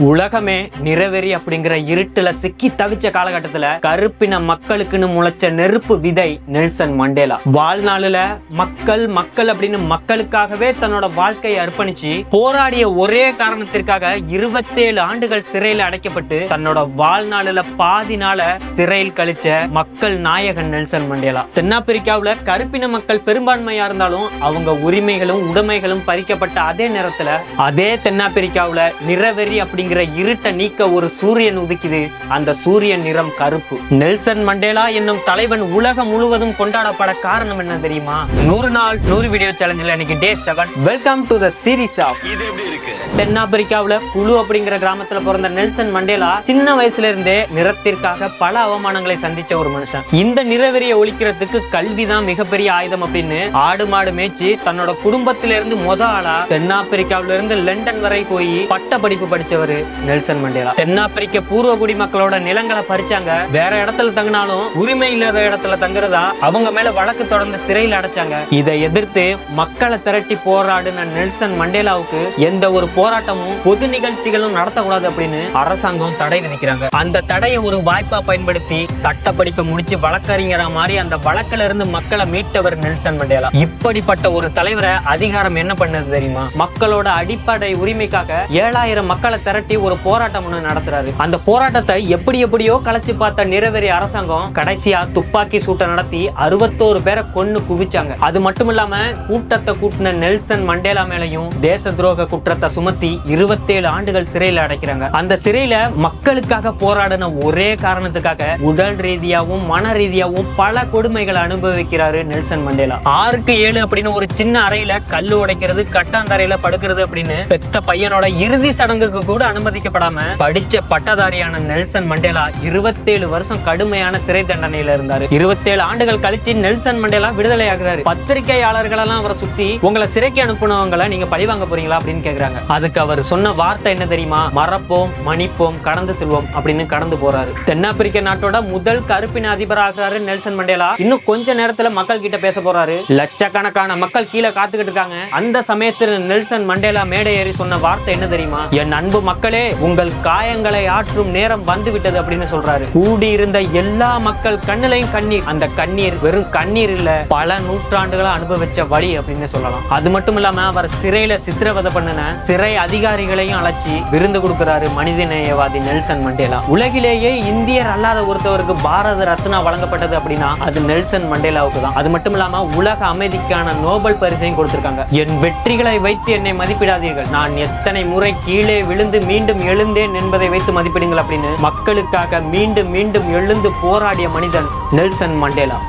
உலகமே நிறவெறி அப்படிங்கிற இருட்டுல சிக்கி தவிச்ச காலகட்டத்துல கருப்பின மக்களுக்குன்னு முளைச்ச நெருப்பு விதை நெல்சன் மண்டேலா. வாழ்நாளுல மக்கள் மக்கள் அப்படின்னு மக்களுக்காகவே தன்னோட வாழ்க்கையை அர்ப்பணிச்சு போராடிய ஒரே காரணத்திற்காக 27 ஆண்டுகள் சிறையில் அடைக்கப்பட்டு தன்னோட வாழ்நாளுல பாதி நாள சிறையில் கழிச்ச மக்கள் நாயகன் நெல்சன் மண்டேலா. தென்னாப்பிரிக்காவுல கருப்பின மக்கள் பெரும்பான்மையா இருந்தாலும் அவங்க உரிமைகளும் உடைமைகளும் பறிக்கப்பட்ட அதே நேரத்துல அதே தென்னாப்பிரிக்காவுல நிறவெறி அப்படிங்கிற இருட்ட நீக்க ஒரு சூரியன் உதிக்குது. அந்த சூரியன் நிறம் கருப்பு. நெல்சன் மண்டேலா என்னும் தலைவன் உலகம் முழுவதும் கொண்டாடப்பட காரணம் என்ன தெரியுமா? 100 நாள் 100 வீடியோ சேலஞ்சில் இன்னைக்கு day 7. Welcome to the series of. தென்னாப்பிரிக்காவுல குழு அப்படிங்கிற கிராமத்துல பிறந்த நெல்சன் மண்டேலா சின்ன வயசுல இருந்தே நிறத்திற்காக பல அவமானங்களை சந்திச்ச ஒரு மனுஷன். இந்த நிறவெறியை ஒழிக்கிறதுக்கு கல்விதான் மிகப்பெரிய ஆயுதம் அப்படின்னு ஆடு மாடு மேய்ச்சி தன்னோட குடும்பத்திலிருந்து ஆளா தென்னாப்பிரிக்காவில இருந்து லண்டன் வரை போய் பட்ட படிப்பு படிச்சவர் நெல்சன் மண்டேலா. தென்னாப்பிரிக்க பூர்வகுடி மக்களோட நிலங்களை பறிச்சாங்க. வேற இடத்துல தங்கினாலும் உரிமை இல்லாத இடத்துல தங்குறதா அவங்க மேல வழக்கு தொடர்ந்து சிறையில் அடைச்சாங்க. இதை எதிர்த்து மக்களை திரட்டி போராடின நெல்சன் மண்டேலாவுக்கு எந்த ஒரு போராட்டமும் பொது நிகழ்ச்சிகளும் நடத்தக்கூடாது அப்படின்னு அரசாங்கம் தடை விதிக்கிறாங்க. அந்த தடையை ஒரு வாய்ப்பா பயன்படுத்தி சட்ட படிப்பை முடிச்சு வழக்கறிஞரா மாறி அந்த வழக்கில இருந்து மக்களை மீட்டவர் நெல்சன் மண்டேலா. இப்படிப்பட்ட ஒரு தலைவரை அதிகாரம் என்ன பண்ணது தெரியுமா? மக்களோட அடிப்படை உரிமைக்காக 7000 மக்களை திரட்டி ஒரு போராட்டம் நடத்துறாரு. அந்த போராட்டத்தை எப்படியோ கலைச்சு பார்த்த நிறவெறி அரசாங்கம் கடைசியா துப்பாக்கி சூட்டை நடத்தி 61 பேரை கொன்னு குவிச்சாங்க. அது மட்டும் இல்லாம கூட்டத்தை கூட்டின நெல்சன் மண்டேலா மேலையும் தேச துரோக குற்றத்தை சுமத்தி 27 ஆண்டுகள் சிறையில் அடைக்கிறாங்க. அந்த சிறையில மக்களுக்காக போராடின ஒரே காரணத்துக்காக உடல் ரீதியாவும் மன ரீதியாவும் பல கொடுமைகளை அனுபவிக்கிறாரு நெல்சன் மண்டேலா. 6க்கு 7 அப்படின்னு ஒரு சின்ன அறையில கல்லு உடைக்கிறது, கட்டாந்தரையில படுக்கிறது அப்படின்னு பெத்த பையனோட இறுதி சடங்குக்கு கூட அனுமதிக்கப்படாம படிச்ச பட்டதாரியான நெல்சன் மண்டேலா 27 வருஷம் கடுமையான சிறை தண்டனையில இருந்தாரு. 27 ஆண்டுகள் கழிச்சு நெல்சன் மண்டேலா விடுதலை ஆகிறாரு. பத்திரிகையாளர்கள் எல்லாம் அவரை சுத்தி உங்களை சிறைக்கு அனுப்புனவங்களை நீங்க பழி வாங்க போறீங்களா அப்படின்னு கேக்குறாங்க. அதுக்கு அவர் சொன்ன வார்த்தை என்ன தெரியுமா? மறப்போம், மன்னிப்போம், கடந்து செல்வோம் அப்படின்னு கடந்து போறாரு. தென்னாப்பிரிக்க நாட்டோட முதல் கருப்பின அதிபராகிறாரு நெல்சன் மண்டேலா. இன்னும் கொஞ்ச நேரத்துல மக்கள் கிட்ட பேச போறாரு. லட்சக்கணக்கான மக்கள் கீழே காத்துக்கிட்டு இருக்காங்க. அந்த சமயத்தில் நெல்சன் மண்டேலா மேடை ஏறி சொன்ன வார்த்தை என்ன தெரியுமா? என் அன்பு மக்களே, உங்கள் காயங்களை ஆற்றும் நேரம் வந்து விட்டது அப்படின்னு சொல்றாரு. கூடி இருந்த எல்லா மக்கள் கண்ணிலையும் கண்ணீர். அந்த கண்ணீர் வெறும் கண்ணீர் இல்ல, பல நூற்றாண்டுகளை அனுபவிச்ச வழி அப்படின்னு சொல்லலாம். அது மட்டும் இல்லாம அவர் சிறையில சித்திரவதை பண்ணின சிறை அதிகாரிகளையும் அழைச்சி விருந்து கொடுக்கிறாரு மனிதநேயவாதி நெல்சன் மண்டேலா. உலகிலேயே இந்தியர் அல்லாத ஒருத்தவருக்கு பாரத ரத்னா வழங்கப்பட்டது அப்படின்னா அது நெல்சன் மண்டேலாவுக்கு தான். அது மட்டும் இல்லாம உலக அமைதிக்கான நோபல் பரிசையும் கொடுத்திருக்காங்க. என் வெற்றிகளை வைத்து என்னை மதிப்பிடாதீர்கள், நான் எத்தனை முறை கீழே விழுந்து மீண்டும் எழுந்தேன் என்பதை வைத்து மதிப்பிடுங்கள் அப்படின்னு மக்களுக்காக மீண்டும் மீண்டும் எழுந்து போராடிய மனிதன் நெல்சன் மண்டேலா.